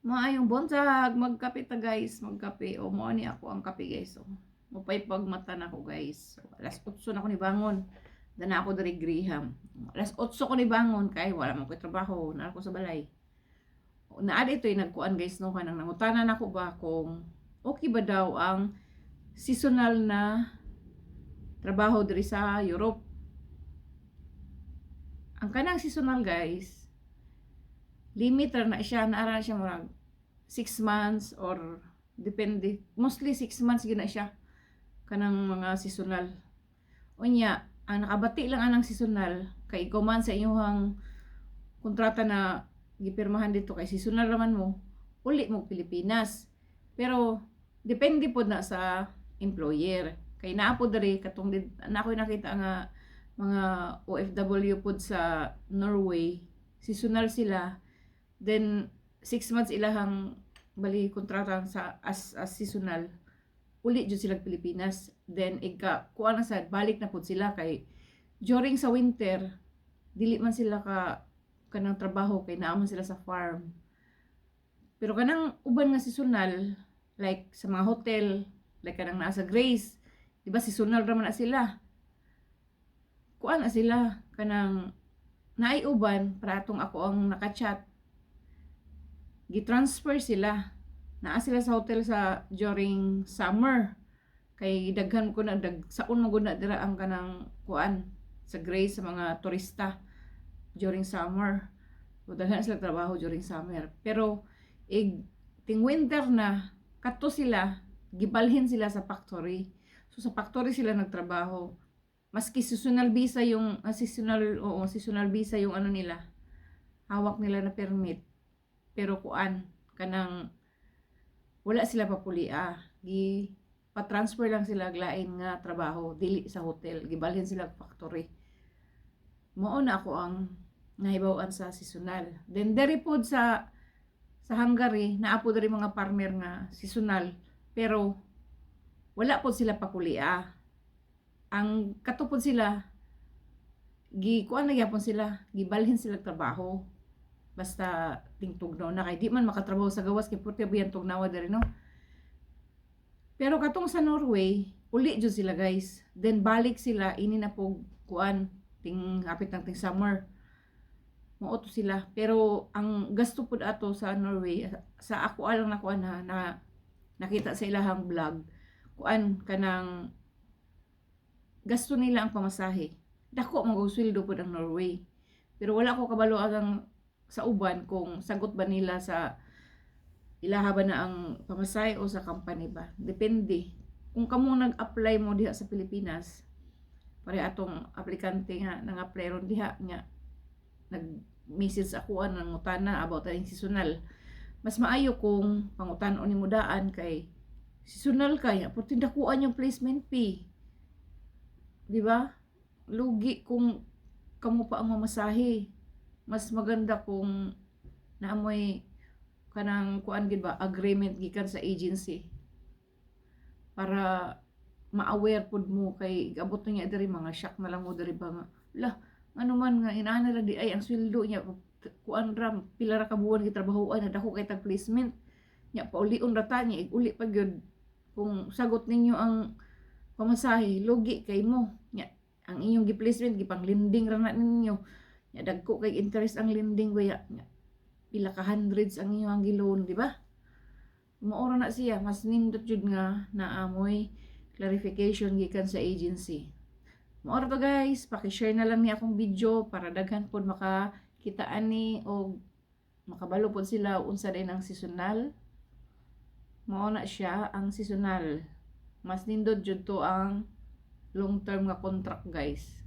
Maayong buntag, magkape ta guys, magkape. O mo ni ako ang kape guys. O, mapay pagmata na ko guys. So, alas 8 na ko ni bangon. Dana ako dari Graham. Alas 8 ko ni bangon kay wala man ko trabaho, na ako sa balay. Naad ito nagkuan guys no kanang nangutanan ako ba kung okay ba daw ang seasonal na trabaho diri sa Europe. Ang kanang seasonal guys, limit na siya, naara na siya murag 6 months or depende, mostly 6 months gina siya kanang mga seasonal. Unya, ang nakabati lang anang seasonal kay ikaw man sa inyong kontrata na gipirmahan dito kay seasonal raman mo, uli mo Pilipinas. Pero depende pod na sa employer. Kay naa pod diri katong na ako nakita nga mga OFW pod sa Norway, seasonal sila. Then 6 months ilahang bali kontrata sa as seasonal. Uli jud sila Pilipinas. Then kuha na sa balik na pod sila kay during sa winter dili man sila kanang trabaho kay naa man sila sa farm. Pero kanang uban nga seasonal like sa mga hotel, like kanang naa sa Grace, di ba seasonal ra man na sila. Kuha na sila kanang naay uban para atong ako ang nakachat. Gi-transfer sila. Naa sila sa hotel sa during summer. Kay daghan ko na saon mo gud na dira ang kanang kuan sa Grace sa mga turista during summer. So daghan sila trabaho during summer. Pero ting winter na kato sila gibalhin sila sa factory. So sa factory sila nagtrabaho. Maski seasonal visa yung seasonal visa yung ano nila. Hawak nila na permit. Pero kuan kanang wala sila papulia. Pa-transfer lang sila glain nga trabaho dili sa hotel, gibalhin sila factory. Mao na ako ang nahibaw-an sa seasonal. Then diri pod sa Hungary, naa po diri mga farmer nga seasonal, pero wala pod sila pakulia. Ang katupod sila kuan na gyapon sila, gibalhin sila trabaho. Basta tingtugnaw na kay di man makatrabaho sa gawas kay purti biyan tugnawa diri no. Pero katong sa Norway, uli jud sila guys. Then balik sila ini na po kuan ting hapit ng ting summer. Mao to sila. Pero ang gasto pud ato sa Norway, sa ako alang na kuan na nakita sa ilahang vlog, kuan kanang gasto nila ang pamasahe. Dako mag-usweldo pud ang Norway. Pero wala ko kabalo ang sa uban kung sagot ba nila sa ilaha ba na ang pamasahe o sa company ba. Depende. Kung kamo nag-apply mo diha sa Pilipinas, pare atong aplikante nga nang-apply ron diha nga nag-message ako ang ngutana about ang seasonal. Mas maayo kung pangutan-on nimo daan kay seasonal kaya pud tindakuan yung placement fee. Di ba? Lugi kung kamo pa ang mamasahe. Mas maganda kung naamoy kanang kuan gid ba agreement gikan sa agency para ma-aware pud mo kay gabot niya diri mga shock na lang mo diri ba nga lah ano man nga inaana ra di ay ang sweldo niya kuan ram pila ra ka buwan gitrabahoan na dako kay tag placement nya paulion ra ta niya uli pa gyud kung sagot ninyo ang pamasahe lugi kay mo nya ang inyong gi-placement gipanglinding ra na ninyo nya dagko kay interest ang lending kuya nya pila ka hundreds ang inyong giloan di ba? Maora na siya mas nindot jud nga naamoy clarification gikan sa agency. Maora to guys, paki-share na lang ni akong video para daghan pod makakitaan ni o makabalo pod sila unsa din ang seasonal. Mao na siya ang seasonal. Mas nindot jud to ang long term nga contract guys.